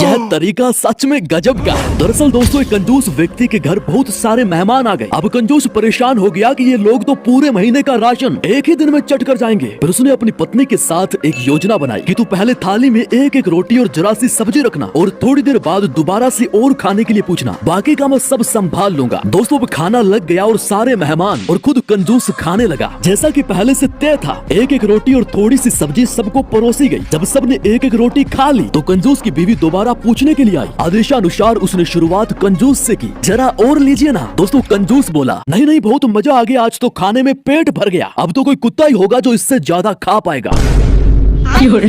यह तरीका सच में गजब का है। दरअसल दोस्तों, एक कंजूस व्यक्ति के घर बहुत सारे मेहमान आ गए। अब कंजूस परेशान हो गया कि ये लोग तो पूरे महीने का राशन एक ही दिन में चट कर जाएंगे। फिर उसने अपनी पत्नी के साथ एक योजना बनाई कि तू पहले थाली में एक एक रोटी और जरा सी सब्जी रखना और थोड़ी देर बाद दोबारा से और खाने के लिए पूछना, बाकी का मैं सब संभाल लूंगा। दोस्तों, अब खाना लग गया और सारे मेहमान और खुद कंजूस खाने लगा जैसा कि पहले से तय था। एक एक रोटी और थोड़ी सी सब्जी सबको परोसी गई। जब सबने एक एक रोटी खा ली तो कंजूस की बीवी दोबारा पूछने के लिए आई। आदेशानुसार उसने शुरुआत कंजूस से की, जरा और लीजिए ना। दोस्तों, कंजूस बोला, नहीं नहीं बहुत मजा आ गया, आज तो खाने में पेट भर गया। अब तो कोई कुत्ता ही होगा जो इससे ज्यादा खा पाएगा। तौबा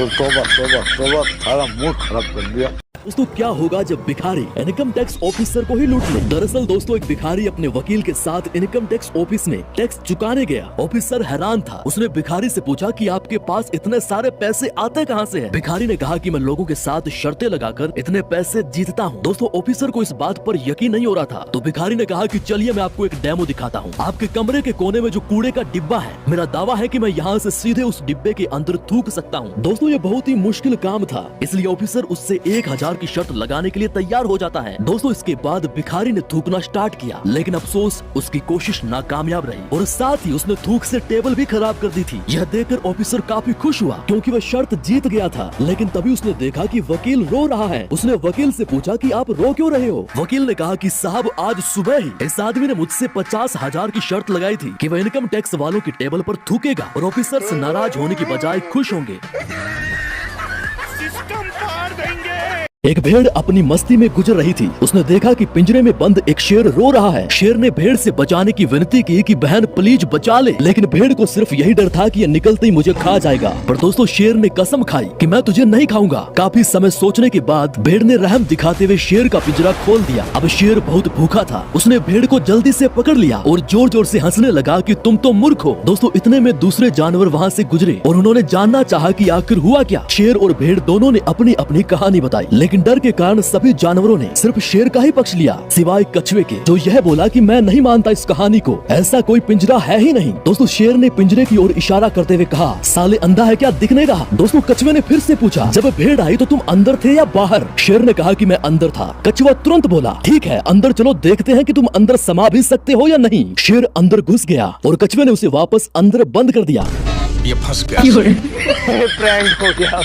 तौबा तौबा, सारा मूड खराब कर दिया। दोस्तों, क्या होगा जब भिखारी इनकम टैक्स ऑफिसर को ही लूट ले। दरअसल दोस्तों, एक भिखारी अपने वकील के साथ इनकम टैक्स ऑफिस में टैक्स चुकाने गया। ऑफिसर हैरान था। उसने भिखारी से पूछा कि आपके पास इतने सारे पैसे आते कहां से हैं? भिखारी ने कहा कि मैं लोगों के साथ शर्तें लगाकर इतने पैसे जीतता हूं। दोस्तों, ऑफिसर को इस बात पर यकीन नहीं हो रहा था, तो भिखारी ने कहा कि चलिए मैं आपको एक डेमो दिखाता हूँ। आपके कमरे के कोने में जो कूड़े का डिब्बा है, मेरा दावा है कि मैं यहाँ से सीधे उस डिब्बे के अंदर थूक सकता हूँ। दोस्तों, ये बहुत ही मुश्किल काम था, इसलिए ऑफिसर उससे 1000 की शर्त लगाने के लिए तैयार हो जाता है। दोस्तों, इसके बाद भिखारी ने थूकना स्टार्ट किया, लेकिन अफसोस उसकी कोशिश नाकामयाब रही और साथ ही उसने थूक से टेबल भी खराब कर दी थी। यह देखकर ऑफिसर काफी खुश हुआ क्योंकि वह शर्त जीत गया था। लेकिन तभी उसने देखा कि वकील रो रहा है। उसने वकील से पूछा कि आप रो क्यों रहे हो? वकील ने कहा कि साहब, आज सुबह ही इस आदमी ने मुझसे 50,000 की शर्त लगाई थी कि वह इनकम टैक्स वालों की टेबल पर थूकेगा और ऑफिसर से नाराज होने की बजाय खुश होंगे। एक भेड़ अपनी मस्ती में गुजर रही थी। उसने देखा कि पिंजरे में बंद एक शेर रो रहा है। शेर ने भेड़ से बचाने की विनती की कि बहन प्लीज बचा ले, लेकिन भेड़ को सिर्फ यही डर था कि ये निकलते ही मुझे खा जाएगा। पर दोस्तों, शेर ने कसम खाई कि मैं तुझे नहीं खाऊंगा। काफी समय सोचने के बाद भेड़ ने रहम दिखाते हुए शेर का पिंजरा खोल दिया। अब शेर बहुत भूखा था। उसने भेड़ को जल्दी से पकड़ लिया और जोर जोर से हंसने लगा कि तुम तो मूर्ख हो। दोस्तों, इतने में दूसरे जानवर वहाँ से गुजरे और उन्होंने जानना चाहा कि आखिर हुआ क्या। शेर और भेड़ दोनों ने अपनी अपनी कहानी बताई, लेकिन डर के कारण सभी जानवरों ने सिर्फ शेर का ही पक्ष लिया, सिवाय कछुए के, जो यह बोला कि मैं नहीं मानता इस कहानी को, ऐसा कोई पिंजरा है ही नहीं। दोस्तों, शेर ने पिंजरे की ओर इशारा करते हुए कहा, साले अंधा है क्या, दिख नहीं रहा? दोस्तों, कछुए ने फिर से पूछा, जब भेड़ आई तो तुम अंदर थे या बाहर? शेर ने कहा कि मैं अंदर था। कछुआ तुरंत बोला, ठीक है अंदर चलो, देखते हैं कि तुम अंदर समा भी सकते हो या नहीं। शेर अंदर घुस गया और कछुए ने उसे वापस अंदर बंद कर दिया। ये फंस गया। प्रैंक हो गया।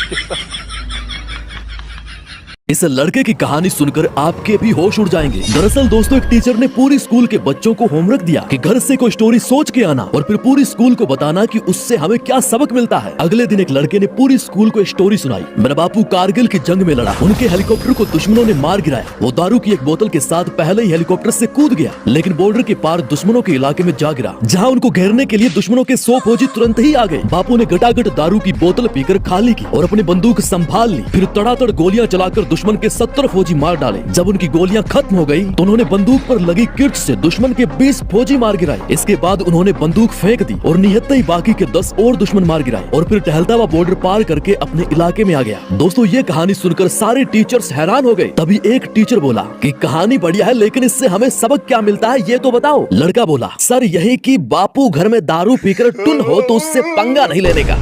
इस लड़के की कहानी सुनकर आपके भी होश उड़ जाएंगे। दरअसल दोस्तों, एक टीचर ने पूरी स्कूल के बच्चों को होमवर्क दिया कि घर से कोई स्टोरी सोच के आना और फिर पूरी स्कूल को बताना कि उससे हमें क्या सबक मिलता है। अगले दिन एक लड़के ने पूरी स्कूल को एक स्टोरी सुनाई। मेरा बापू कारगिल की जंग में लड़ा, उनके हेलीकॉप्टर को दुश्मनों ने मार गिराया। वो दारू की एक बोतल के साथ पहले ही हेलीकॉप्टर से कूद गया, लेकिन बॉर्डर के पार दुश्मनों के इलाके में जा गिरा, जहाँ उनको घेरने के लिए दुश्मनों के 100 फौजी तुरंत ही आ गए। बापू ने गटागट दारू की बोतल पीकर खाली की और अपनी बंदूक संभाल ली। फिर तड़ातड़ गोलियां चलाकर दुश्मन के 70 फौजी मार डाले। जब उनकी गोलियां खत्म हो गई तो उन्होंने बंदूक पर लगी किर्च से दुश्मन के 20 फौजी मार गिराए। इसके बाद उन्होंने बंदूक फेंक दी और निहत्ते ही बाकी के 10 और दुश्मन मार गिराए और फिर टहलता हुआ बॉर्डर पार करके अपने इलाके में आ गया। दोस्तों, ये कहानी सुनकर सारे टीचर्स हैरान हो गए। तभी एक टीचर बोला कि कहानी बढ़िया है, लेकिन इससे हमें सबक क्या मिलता है ये तो बताओ। लड़का बोला, सर यही कि बापू घर में दारू पीकर टुन हो तो उससे पंगा नहीं लेने का।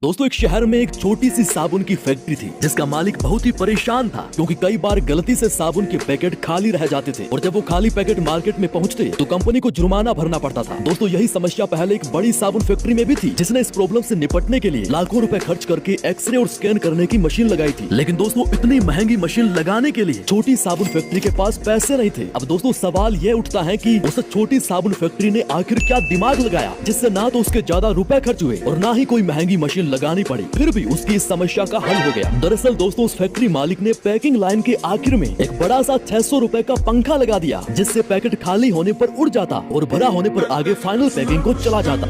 दोस्तों, एक शहर में एक छोटी सी साबुन की फैक्ट्री थी, जिसका मालिक बहुत ही परेशान था क्योंकि कई बार गलती से साबुन के पैकेट खाली रह जाते थे और जब वो खाली पैकेट मार्केट में पहुंचते तो कंपनी को जुर्माना भरना पड़ता था। दोस्तों, यही समस्या पहले एक बड़ी साबुन फैक्ट्री में भी थी, जिसने इस प्रॉब्लम से निपटने के लिए लाखों रुपए खर्च करके एक्सरे और स्कैन करने की मशीन लगाई थी। लेकिन दोस्तों, इतनी महंगी मशीन लगाने के लिए छोटी साबुन फैक्ट्री के पास पैसे नहीं थे। अब दोस्तों, सवाल ये उठता है कि उस छोटी साबुन फैक्ट्री ने आखिर क्या दिमाग लगाया जिससे ना तो उसके ज्यादा रुपए खर्च हुए और ना ही कोई महंगी मशीन लगानी पड़ी, फिर भी उसकी इस समस्या का हल हो गया। दरअसल दोस्तों, उस फैक्ट्री मालिक ने पैकिंग लाइन के आखिर में एक बड़ा सा 600 रुपए का पंखा लगा दिया, जिससे पैकेट खाली होने पर उड़ जाता और भरा होने पर आगे फाइनल पैकिंग को चला जाता।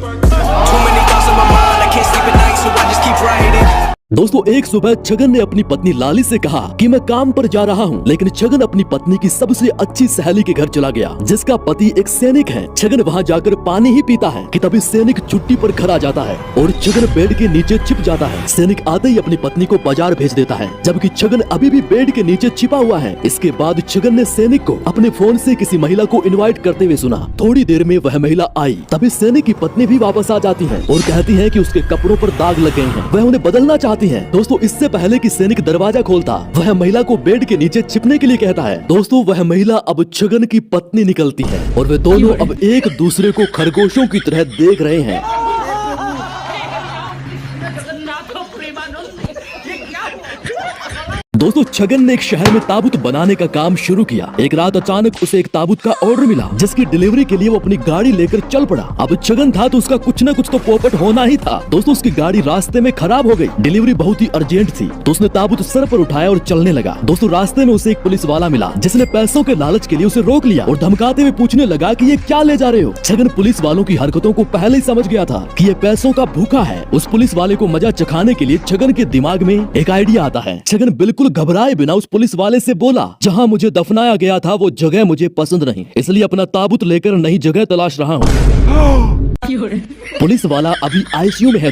दोस्तों एक सुबह छगन ने अपनी पत्नी लाली से कहा कि मैं काम पर जा रहा हूँ, लेकिन छगन अपनी पत्नी की सबसे अच्छी सहेली के घर चला गया जिसका पति एक सैनिक है। छगन वहाँ जाकर पानी ही पीता है कि तभी सैनिक छुट्टी पर घर आ जाता है और छगन बेड के नीचे छिप जाता है। सैनिक आते ही अपनी पत्नी को बाजार भेज देता है जबकि छगन अभी भी बेड के नीचे छिपा हुआ है। इसके बाद छगन ने सैनिक को अपने फोन से किसी महिला को इनवाइट करते हुए सुना। थोड़ी देर में वह महिला आई, तभी सैनिक की पत्नी भी वापस आ जाती है और कहती है कि उसके कपड़ों पर दाग लग गए हैं, वह उन्हें बदलना चाहती है। दोस्तों इससे पहले कि सैनिक दरवाजा खोलता, वह महिला को बेड के नीचे छिपने के लिए कहता है। दोस्तों वह महिला अब छगन की पत्नी निकलती है और वे दोनों अब एक दूसरे को खरगोशों की तरह देख रहे हैं। दोस्तों छगन ने एक शहर में ताबूत बनाने का काम शुरू किया। एक रात अचानक उसे एक ताबूत का ऑर्डर मिला जिसकी डिलीवरी के लिए वो अपनी गाड़ी लेकर चल पड़ा। अब छगन था तो उसका कुछ न कुछ तो पोपट होना ही था। दोस्तों उसकी गाड़ी रास्ते में खराब हो गई, डिलीवरी बहुत ही अर्जेंट थी तो उसने ताबूत सर पर उठाया और चलने लगा। दोस्तों रास्ते में उसे एक पुलिस वाला मिला जिसने पैसों के लालच के लिए उसे रोक लिया और धमकाते हुए पूछने लगा कि ये क्या ले जा रहे हो। छगन पुलिस वालों की हरकतों को पहले ही समझ गया था कि ये पैसों का भूखा है। उस पुलिस वाले को मजा चखाने के लिए छगन के दिमाग में एक आइडिया आता है। छगन बिल्कुल घबराए बिना उस पुलिस वाले से बोला, जहां मुझे दफनाया गया था वो जगह मुझे पसंद नहीं, इसलिए अपना ताबूत लेकर नई जगह तलाश रहा हूँ। पुलिस वाला अभी आईसीयू में है।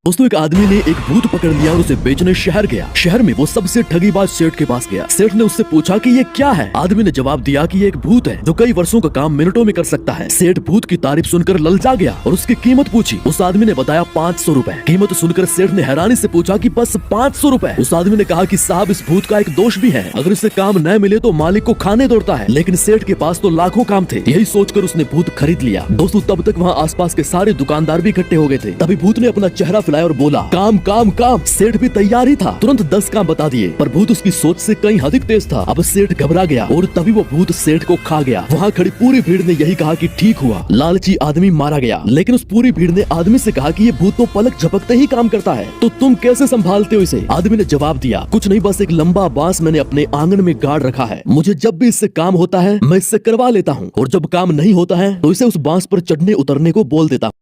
दोस्तों एक आदमी ने एक भूत पकड़ लिया और उसे बेचने शहर गया। शहर में वो सबसे ठगीबाज सेठ के पास गया। सेठ ने उससे पूछा कि ये क्या है। आदमी ने जवाब दिया कि ये एक भूत है जो कई वर्षों का काम मिनटों में कर सकता है। सेठ भूत की तारीफ सुनकर ललचा गया और उसकी कीमत पूछी। उस आदमी ने बताया 500 रुपए। कीमत सुनकर सेठ ने हैरानी से पूछा कि बस 500 रुपए। उस आदमी ने कहा कि साहब इस भूत का एक दोष भी है, अगर इसे काम न मिले तो मालिक को खाने दौड़ता है, लेकिन सेठ के पास तो लाखों काम थे। यही सोचकर उसने भूत खरीद लिया। दोस्तों तब तक वहाँ आसपास के सारे दुकानदार भी इकट्ठे हो गए थे। तभी भूत ने अपना चेहरा फैलाया और बोला, काम काम काम। सेठ भी तैयार ही था, तुरंत 10 काम बता दिए, पर भूत उसकी सोच से कहीं अधिक तेज था। अब सेठ घबरा गया और तभी वो भूत सेठ को खा गया। वहाँ खड़ी पूरी भीड़ ने यही कहा कि ठीक हुआ, लालची आदमी मारा गया। लेकिन उस पूरी भीड़ ने आदमी से कहा कि ये भूत तो पलक झपकते ही काम करता है, तो तुम कैसे संभालते हो इसे। आदमी ने जवाब दिया, कुछ नहीं, बस एक लंबा बांस मैंने अपने आंगन में गाड़ रखा है, मुझे जब भी इससे काम होता है मैं इससे करवा लेता हूँ, और जब काम नहीं होता है तो इसे उस बांस पर चढ़ने उतरने को बोल देता हूँ।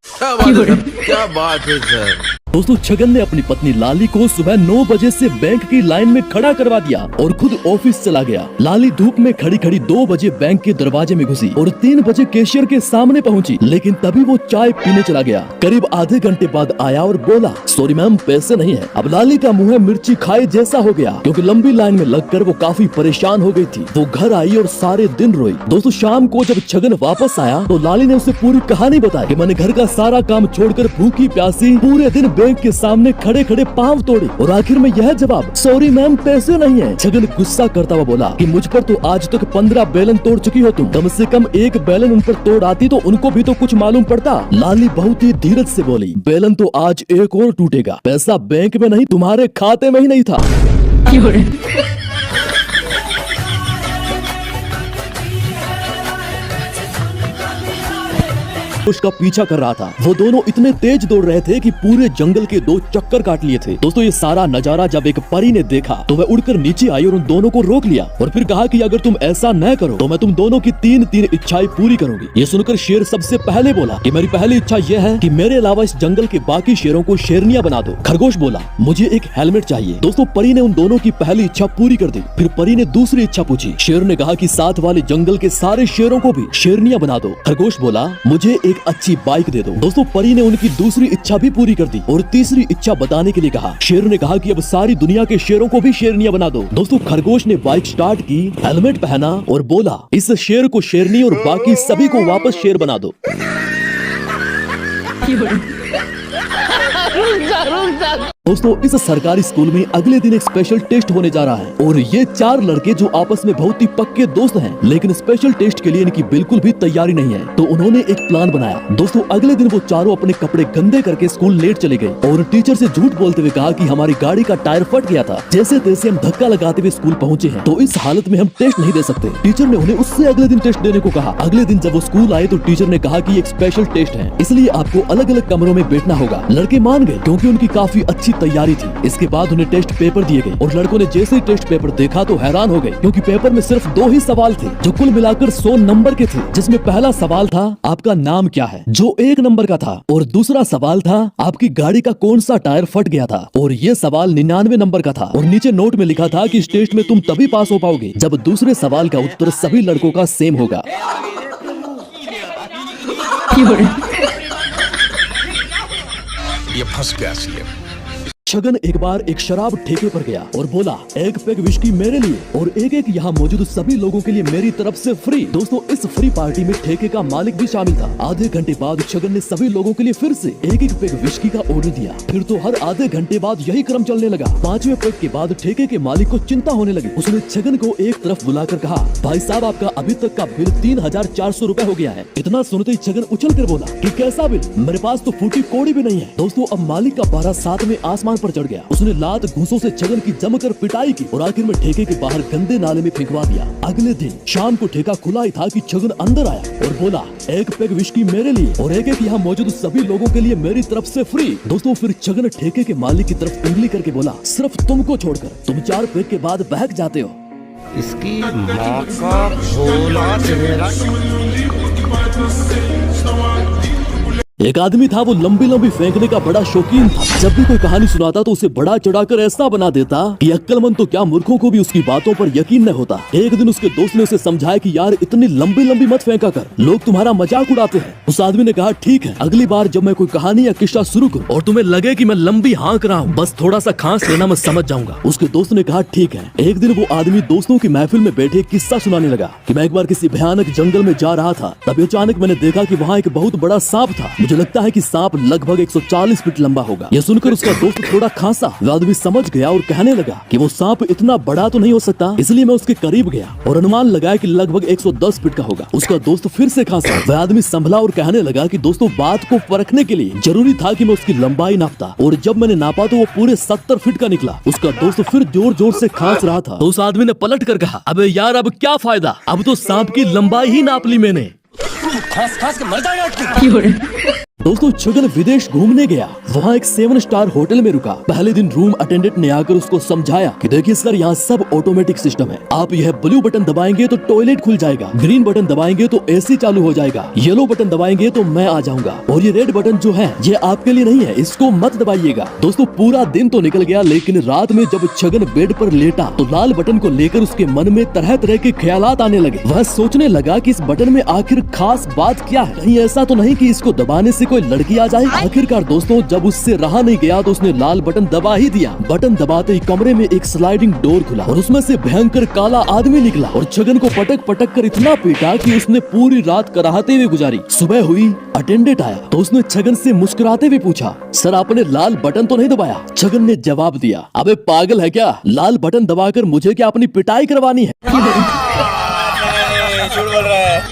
क्या बात है सर। दोस्तों छगन ने अपनी पत्नी लाली को सुबह 9 बजे से बैंक की लाइन में खड़ा करवा दिया और खुद ऑफिस चला गया। लाली धूप में खड़ी खड़ी 2 बजे बैंक के दरवाजे में घुसी और 3 बजे कैशियर के सामने पहुंची, लेकिन तभी वो चाय पीने चला गया। करीब आधे घंटे बाद आया और बोला, सॉरी मैम पैसे नहीं है। अब लाली का मुंह मिर्ची खाए जैसा हो गया, क्योंकि लंबी लाइन में लगकर वो काफी परेशान हो गई थी। वो घर आई और सारे दिन रोई। दोस्तों शाम को जब छगन वापस आया तो लाली ने उसे पूरी कहानी बताई कि मैंने घर का सारा काम छोड़कर भूखी प्यासी पूरे दिन बैंक के सामने खड़े खड़े पांव तोड़े और आखिर में यह जवाब, सॉरी मैम पैसे नहीं है। छगन गुस्सा करता हुआ बोला कि मुझ पर तो आज तक 15 बेलन तोड़ चुकी हो तुम, कम से कम एक बेलन उन पर तोड़ आती तो उनको भी तो कुछ मालूम पड़ता। लाली बहुत ही धीरज से बोली, बेलन तो आज एक और टूटेगा, पैसा बैंक में नहीं तुम्हारे खाते में ही नहीं था। उसका पीछा कर रहा था। वो दोनों इतने तेज दौड़ रहे थे कि पूरे जंगल के 2 चक्कर काट लिए थे। दोस्तों ये सारा नजारा जब एक परी ने देखा तो वह उड़कर नीचे आई और उन दोनों को रोक लिया और फिर कहा कि अगर तुम ऐसा न करो तो मैं तुम दोनों की 3 इच्छाएं पूरी करूंगी। ये सुनकर शेर सबसे पहले बोला कि मेरी पहली इच्छा यह है कि मेरे अलावा इस जंगल के बाकी शेरों को शेरनियां बना दो। खरगोश बोला, मुझे एक हेलमेट चाहिए। दोस्तों परी ने उन दोनों की पहली इच्छा पूरी कर दी। फिर परी ने दूसरी इच्छा पूछी। शेर ने कहा कि साथ वाले जंगल के सारे शेरों को भी शेरनियां बना दो। खरगोश बोला, मुझे एक अच्छी बाइक दे दो। दोस्तों परी ने उनकी दूसरी इच्छा भी पूरी कर दी और तीसरी इच्छा बताने के लिए कहा। शेर ने कहा कि अब सारी दुनिया के शेरों को भी शेरनियां बना दो। दोस्तों खरगोश ने बाइक स्टार्ट की, हेलमेट पहना और बोला, इस शेर को शेरनी और बाकी सभी को वापस शेर बना दो। दोस्तों इस सरकारी स्कूल में अगले दिन एक स्पेशल टेस्ट होने जा रहा है और ये 4 लड़के जो आपस में बहुत ही पक्के दोस्त हैं, लेकिन स्पेशल टेस्ट के लिए इनकी बिल्कुल भी तैयारी नहीं है, तो उन्होंने एक प्लान बनाया। दोस्तों अगले दिन वो चारों अपने कपड़े गंदे करके स्कूल लेट चले गए और टीचर से झूठ बोलते हुए कहा कि हमारी गाड़ी का टायर फट गया था, जैसे तैसे हम धक्का लगाते हुए स्कूल पहुँचे हैं, तो इस हालत में हम टेस्ट नहीं दे सकते। टीचर ने उन्हें उससे अगले दिन टेस्ट देने को कहा। अगले दिन जब वो स्कूल आए तो टीचर ने कहा कि एक स्पेशल टेस्ट है, इसलिए आपको अलग अलग कमरों में बैठना होगा। लड़के मान गए क्योंकि उनकी काफी अच्छी तैयारी थी। इसके बाद उन्हें टेस्ट पेपर दिए गए और लड़कों ने जैसे ही टेस्ट पेपर देखा तो हैरान हो गए, क्योंकि पेपर में सिर्फ 2 ही सवाल थे जो कुल मिलाकर 100 नंबर के थे। जिसमें पहला सवाल था आपका नाम क्या है, जो 1 नंबर का था, और दूसरा सवाल था आपकी गाड़ी का कौन सा टायर फट गया था, और ये सवाल 99 नंबर का था। और नीचे नोट में लिखा था कि इस टेस्ट में तुम तभी पास हो पाओगे जब दूसरे सवाल का उत्तर सभी लड़कों का सेम होगा। ये फंस गया सीएम। छगन एक बार एक शराब ठेके पर गया और बोला, 1 पेग विस्की मेरे लिए और एक यहाँ मौजूद सभी लोगों के लिए मेरी तरफ से फ्री। दोस्तों इस फ्री पार्टी में ठेके का मालिक भी शामिल था। आधे घंटे बाद छगन ने सभी लोगों के लिए फिर से 1 पेग विस्की का ऑर्डर दिया। फिर तो हर आधे घंटे बाद यही क्रम चलने लगा। 5वें पेग के बाद ठेके के मालिक को चिंता होने लगी। उसने छगन को एक तरफ बुलाकर कहा, भाई साहब आपका अभी तक का बिल 3400 रुपए हो गया है। इतना सुनते ही छगन उछल कर बोला कि कैसा बिल, मेरे पास तो फूटी कोड़ी भी नहीं है। दोस्तों अब मालिक का पारा 7वें आसमान पर चढ़ गया। उसने लात घूंसों से छगन की जमकर पिटाई की और आखिर में ठेके के बाहर गंदे नाले में फेंकवा दिया। अगले दिन शाम को ठेका खुला ही था कि छगन अंदर आया और बोला, 1 पेग विस्की मेरे लिए और एक यहाँ मौजूद सभी लोगों के लिए मेरी तरफ से फ्री। दोस्तों फिर छगन ठेके के मालिक की तरफ उंगली करके बोला, सिर्फ तुमको छोड़कर तुम 4 पेग के बाद बहक जाते हो। इसकी माँ का भोला चेहरा। एक आदमी था, वो लंबी लंबी फेंकने का बड़ा शौकीन था। जब भी कोई कहानी सुनाता तो उसे बड़ा चढ़ाकर ऐसा बना देता कि अक्लमंद तो क्या मूर्खों को भी उसकी बातों पर यकीन न होता। एक दिन उसके दोस्त ने उसे समझाया कि यार इतनी लंबी लंबी मत फेंका कर, लोग तुम्हारा मजाक उड़ाते हैं। उस आदमी ने कहा, ठीक है, अगली बार जब मैं कोई कहानी या किस्सा शुरू करूं और तुम्हें लगे कि मैं लंबी हाँक रहा हूँ, बस थोड़ा सा खांस लेना, मैं समझ जाऊंगा। उसके दोस्त ने कहा, ठीक है। एक दिन वो आदमी दोस्तों की महफिल में बैठे किस्सा सुनाने लगा कि मैं एक बार किसी भयानक जंगल में जा रहा था, तभी अचानक मैंने देखा कि वहाँ एक बहुत बड़ा सांप था। मुझे लगता है कि सांप लगभग 140 फीट लंबा होगा। यह सुनकर उसका दोस्त थोड़ा खांसा। वह आदमी समझ गया और कहने लगा कि वो सांप इतना बड़ा तो नहीं हो सकता, इसलिए मैं उसके करीब गया और अनुमान लगाया कि लगभग 110 फीट का होगा। उसका दोस्त फिर से खांसा। वह आदमी संभला और कहने लगा कि दोस्तों बात को परखने के लिए जरूरी था कि मैं उसकी लंबाई नापता, और जब मैंने नापा तो वो पूरे 70 फीट का निकला। उसका दोस्त फिर जोर जोर से खांस रहा था तो उस आदमी ने पलट कर कहा, अबे यार अब क्या फायदा, अब तो सांप की लंबाई ही नाप ली मैंने। खास खास के मर जाएगा। दोस्तों छगन विदेश घूमने गया। वहाँ एक 7 स्टार होटल में रुका। पहले दिन रूम अटेंडेंट ने आकर उसको समझाया कि देखिए सर, यहाँ सब ऑटोमेटिक सिस्टम है। आप यह ब्लू बटन दबाएंगे तो टॉयलेट खुल जाएगा, ग्रीन बटन दबाएंगे तो एसी चालू हो जाएगा, येलो बटन दबाएंगे तो मैं आ जाऊंगा, और ये रेड बटन जो है ये आपके लिए नहीं है, इसको मत दबाइएगा। दोस्तों पूरा दिन तो निकल गया, लेकिन रात में जब छगन बेड पर लेटा तो लाल बटन को लेकर उसके मन में तरह तरह के ख्यालात आने लगे। वह सोचने लगा कि इस बटन में आखिर खास बात क्या है, कहीं ऐसा तो नहीं कि इसको दबाने से कोई लड़की आ जाए। आखिरकार दोस्तों जब उससे रहा नहीं गया तो उसने लाल बटन दबा ही दिया। बटन दबाते ही कमरे में एक स्लाइडिंग डोर खुला और उसमें से भयंकर काला आदमी निकला और छगन को पटक पटक कर इतना पीटा कि उसने पूरी रात कराहते हुए गुजारी। सुबह हुई, अटेंडेंट आया तो उसने छगन से मुस्कुराते हुए पूछा, सर आपने लाल बटन तो नहीं दबाया? छगन ने जवाब दिया, अबे पागल है क्या, लाल बटन दबाकर मुझे क्या अपनी पिटाई करवानी है? झूठ बोल रहा है।